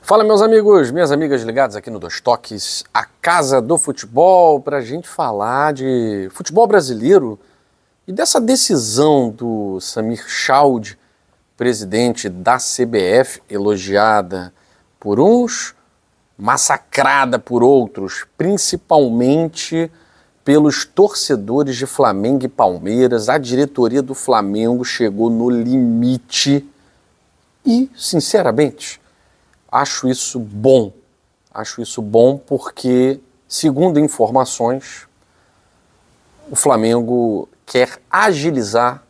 Fala, meus amigos, minhas amigas ligadas aqui no Dois Toques, a casa do futebol, para a gente falar de futebol brasileiro e dessa decisão do Samir Chaude, presidente da CBF, elogiada por uns, massacrada por outros, principalmente pelos torcedores de Flamengo e Palmeiras. A diretoria do Flamengo chegou no limite e, sinceramente, acho isso bom. Acho isso bom porque, segundo informações, o Flamengo quer agilizar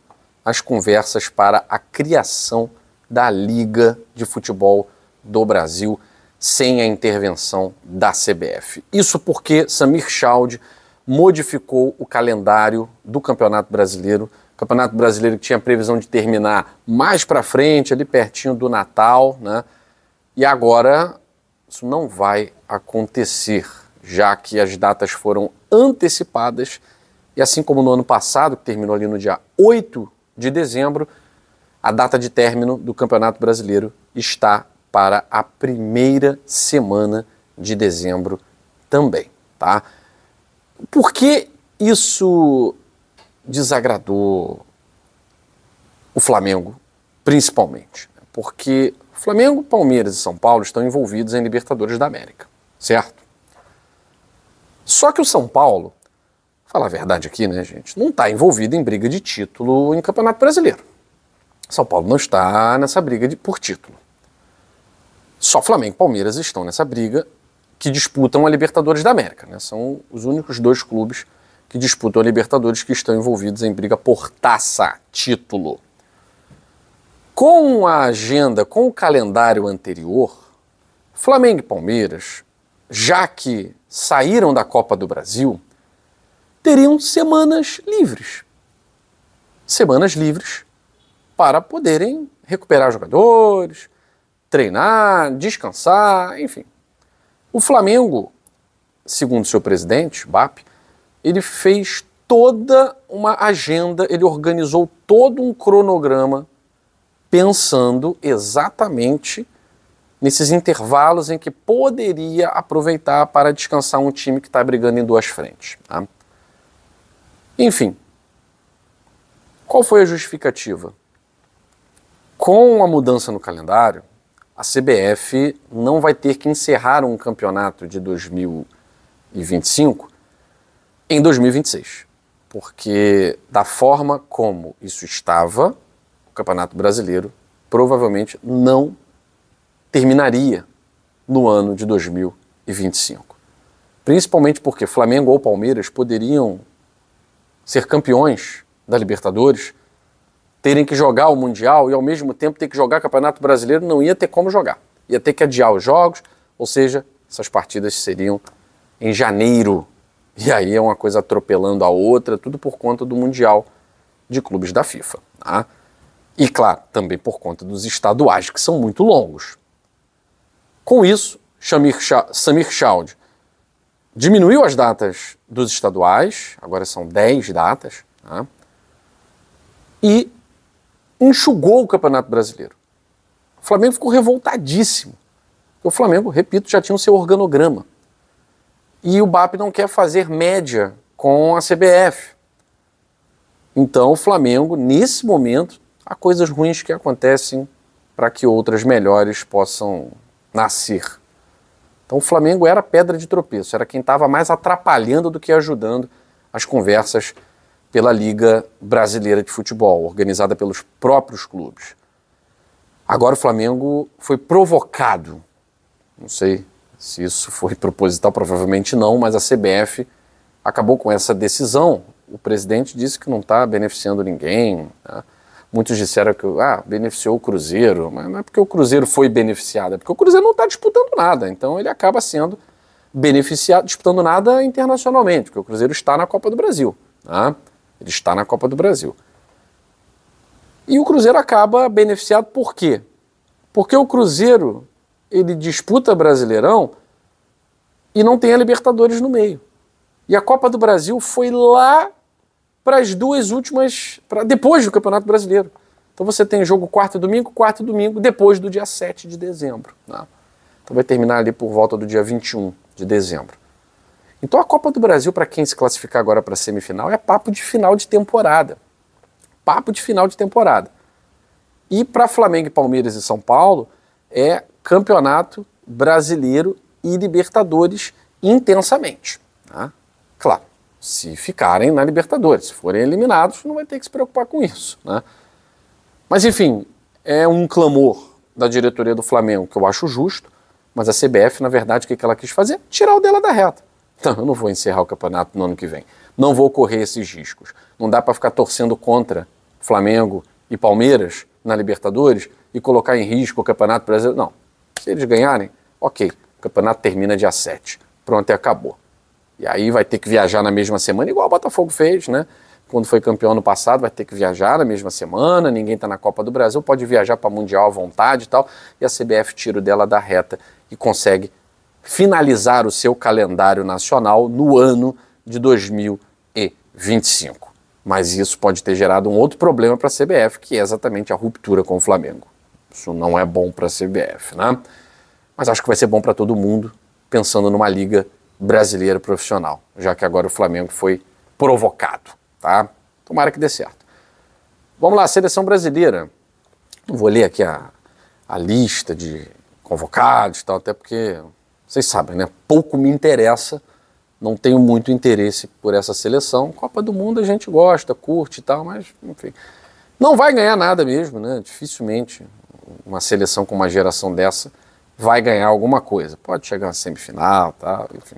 as conversas para a criação da Liga de Futebol do Brasil sem a intervenção da CBF. Isso porque Samir Chaude modificou o calendário do Campeonato Brasileiro. O Campeonato Brasileiro que tinha previsão de terminar mais para frente, ali pertinho do Natal, né? E agora isso não vai acontecer, já que as datas foram antecipadas e assim como no ano passado, que terminou ali no dia 8 de dezembro, a data de término do Campeonato Brasileiro está para a primeira semana de dezembro também, tá? Por que isso desagradou o Flamengo, principalmente? Porque Flamengo, Palmeiras e São Paulo estão envolvidos em Libertadores da América, certo? Só que o São Paulo, falar a verdade aqui, né, gente, não está envolvido em briga de título em Campeonato Brasileiro. São Paulo não está nessa briga por título. Só Flamengo e Palmeiras estão nessa briga que disputam a Libertadores da América, né? São os únicos dois clubes que disputam a Libertadores que estão envolvidos em briga por taça, título. Com a agenda, com o calendário anterior, Flamengo e Palmeiras, já que saíram da Copa do Brasil, teriam semanas livres. Semanas livres para poderem recuperar jogadores, treinar, descansar, enfim. O Flamengo, segundo seu presidente, BAP, ele fez toda uma agenda, ele organizou todo um cronograma pensando exatamente nesses intervalos em que poderia aproveitar para descansar um time que está brigando em duas frentes. Tá? Enfim, qual foi a justificativa? Com a mudança no calendário, a CBF não vai ter que encerrar um campeonato de 2025 em 2026, porque da forma como isso estava, o Campeonato Brasileiro provavelmente não terminaria no ano de 2025. Principalmente porque Flamengo ou Palmeiras poderiam ser campeões da Libertadores, terem que jogar o Mundial e ao mesmo tempo ter que jogar Campeonato Brasileiro, não ia ter como jogar. Ia ter que adiar os jogos, ou seja, essas partidas seriam em janeiro. E aí é uma coisa atropelando a outra, tudo por conta do Mundial de Clubes da FIFA. Tá? E, claro, também por conta dos estaduais, que são muito longos. Com isso, Samir Chaude diminuiu as datas dos estaduais, agora são 10 datas, tá? E enxugou o Campeonato Brasileiro. O Flamengo ficou revoltadíssimo. O Flamengo, repito, já tinha o seu organograma. E o BAP não quer fazer média com a CBF. Então o Flamengo, nesse momento, há coisas ruins que acontecem para que outras melhores possam nascer. Então o Flamengo era pedra de tropeço, era quem estava mais atrapalhando do que ajudando as conversas pela Liga Brasileira de Futebol, organizada pelos próprios clubes. Agora o Flamengo foi provocado. Não sei se isso foi proposital, provavelmente não, mas a CBF acabou com essa decisão. O presidente disse que não está beneficiando ninguém. Tá? Muitos disseram que beneficiou o Cruzeiro, mas não é porque o Cruzeiro foi beneficiado, é porque o Cruzeiro não está disputando nada, então ele acaba sendo beneficiado, disputando nada internacionalmente, porque o Cruzeiro está na Copa do Brasil. Tá? Ele está na Copa do Brasil. E o Cruzeiro acaba beneficiado por quê? Porque o Cruzeiro, ele disputa Brasileirão e não tem a Libertadores no meio. E a Copa do Brasil foi lá para as duas últimas, depois do Campeonato Brasileiro. Então você tem jogo quarta e domingo, depois do dia 7 de dezembro. Tá? Então vai terminar ali por volta do dia 21 de dezembro. Então a Copa do Brasil, para quem se classificar agora para a semifinal, é papo de final de temporada. Papo de final de temporada. E para Flamengo, Palmeiras e São Paulo, é Campeonato Brasileiro e Libertadores intensamente. Tá? Claro, se ficarem na Libertadores, se forem eliminados, não vai ter que se preocupar com isso. Né? Mas enfim, é um clamor da diretoria do Flamengo que eu acho justo, mas a CBF, na verdade, o que ela quis fazer? Tirar o dela da reta. Então, eu não vou encerrar o campeonato no ano que vem. Não vou correr esses riscos. Não dá para ficar torcendo contra Flamengo e Palmeiras na Libertadores e colocar em risco o Campeonato Brasileiro. Não. Se eles ganharem, ok. O campeonato termina dia 7. Pronto, e acabou. E aí vai ter que viajar na mesma semana, igual o Botafogo fez, né? Quando foi campeão no passado, vai ter que viajar na mesma semana, ninguém está na Copa do Brasil, pode viajar para Mundial à vontade e tal, e a CBF tira o dela da reta e consegue finalizar o seu calendário nacional no ano de 2025. Mas isso pode ter gerado um outro problema para a CBF, que é exatamente a ruptura com o Flamengo. Isso não é bom para a CBF, né? Mas acho que vai ser bom para todo mundo, pensando numa liga brasileira profissional, já que agora o Flamengo foi provocado, tá? Tomara que dê certo. Vamos lá, seleção brasileira. Não vou ler aqui a lista de convocados e tal, até porque, vocês sabem, né? Pouco me interessa, não tenho muito interesse por essa seleção. Copa do Mundo a gente gosta, curte e tal, mas, enfim, não vai ganhar nada mesmo, né? Dificilmente uma seleção com uma geração dessa vai ganhar alguma coisa. Pode chegar a semifinal, tá? Enfim.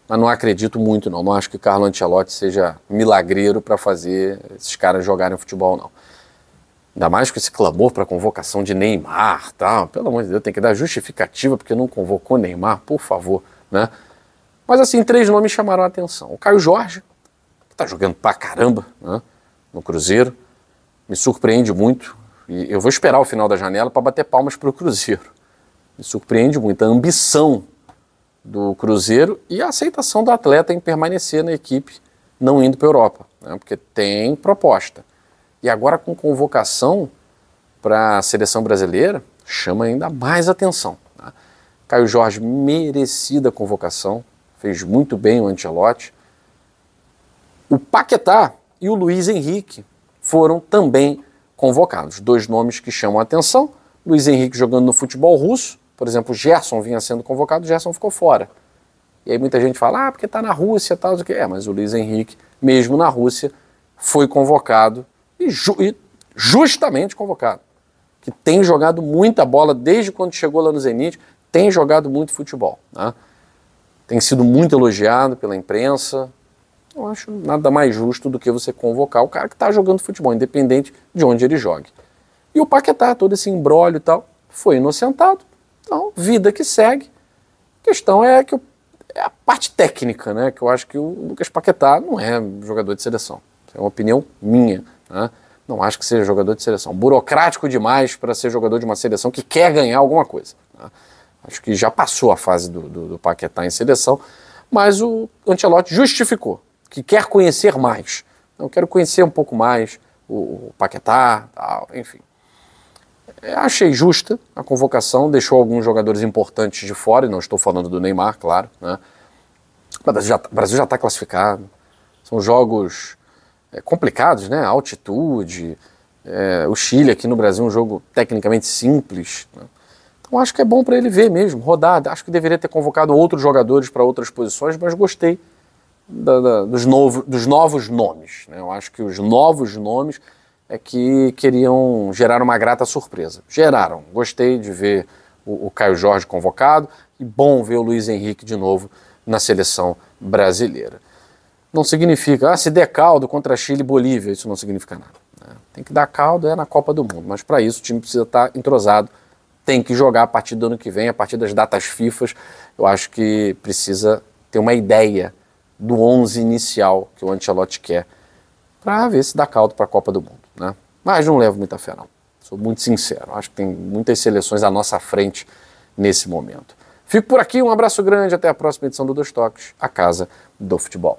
Mas não acredito muito, não. Não acho que Carlo Ancelotti seja milagreiro para fazer esses caras jogarem futebol, não. Ainda mais com esse clamor para convocação de Neymar, tá? Pelo amor de Deus, tem que dar justificativa porque não convocou Neymar, por favor, né? Mas assim, 3 nomes chamaram a atenção. O Caio Jorge, que tá jogando pra caramba, né, no Cruzeiro, me surpreende muito. E eu vou esperar o final da janela para bater palmas pro Cruzeiro. Me surpreende muito a ambição do Cruzeiro e a aceitação do atleta em permanecer na equipe, não indo para a Europa, né, porque tem proposta. E agora com convocação para a seleção brasileira, chama ainda mais atenção. Tá? Caio Jorge, merecida convocação, fez muito bem o Ancelotti. O Paquetá e o Luiz Henrique foram também convocados. 2 nomes que chamam a atenção. Luiz Henrique jogando no futebol russo, por exemplo, o Gerson vinha sendo convocado, o Gerson ficou fora. E aí muita gente fala, porque está na Rússia e tal, mas o Luiz Henrique, mesmo na Rússia, foi convocado e justamente convocado. Que tem jogado muita bola desde quando chegou lá no Zenit, tem jogado muito futebol. Né? Tem sido muito elogiado pela imprensa. Eu acho nada mais justo do que você convocar o cara que está jogando futebol, independente de onde ele jogue. E o Paquetá, todo esse imbróglio e tal, foi inocentado. Então, vida que segue. A questão é que é a parte técnica, né? Que eu acho que o Lucas Paquetá não é jogador de seleção. É uma opinião minha. Né? Não acho que seja jogador de seleção. Burocrático demais para ser jogador de uma seleção que quer ganhar alguma coisa. Né? Acho que já passou a fase do Paquetá em seleção, mas o Ancelotti justificou que quer conhecer mais. Eu quero conhecer um pouco mais o Paquetá, tal, enfim. Achei justa a convocação, deixou alguns jogadores importantes de fora, e não estou falando do Neymar, claro. Né? O Brasil já está classificado. São jogos complicados, né? Altitude. O Chile aqui no Brasil é um jogo tecnicamente simples. Né? Então acho que é bom para ele ver mesmo, rodar. Acho que deveria ter convocado outros jogadores para outras posições, mas gostei dos novos nomes. Né? Eu acho que os novos nomes é que queriam gerar uma grata surpresa. Geraram. Gostei de ver o Caio Jorge convocado e bom ver o Luiz Henrique de novo na seleção brasileira. Não significa, se der caldo contra Chile e Bolívia, isso não significa nada. Né? Tem que dar caldo na Copa do Mundo, mas para isso o time precisa estar entrosado, tem que jogar a partir do ano que vem, a partir das datas FIFA. Eu acho que precisa ter uma ideia do 11 inicial que o Ancelotti quer para ver se dá caldo para a Copa do Mundo. Né? Mas não levo muita fé, não. Sou muito sincero. Acho que tem muitas seleções à nossa frente nesse momento. Fico por aqui, um abraço grande, até a próxima edição do Dois Toques, a Casa do Futebol.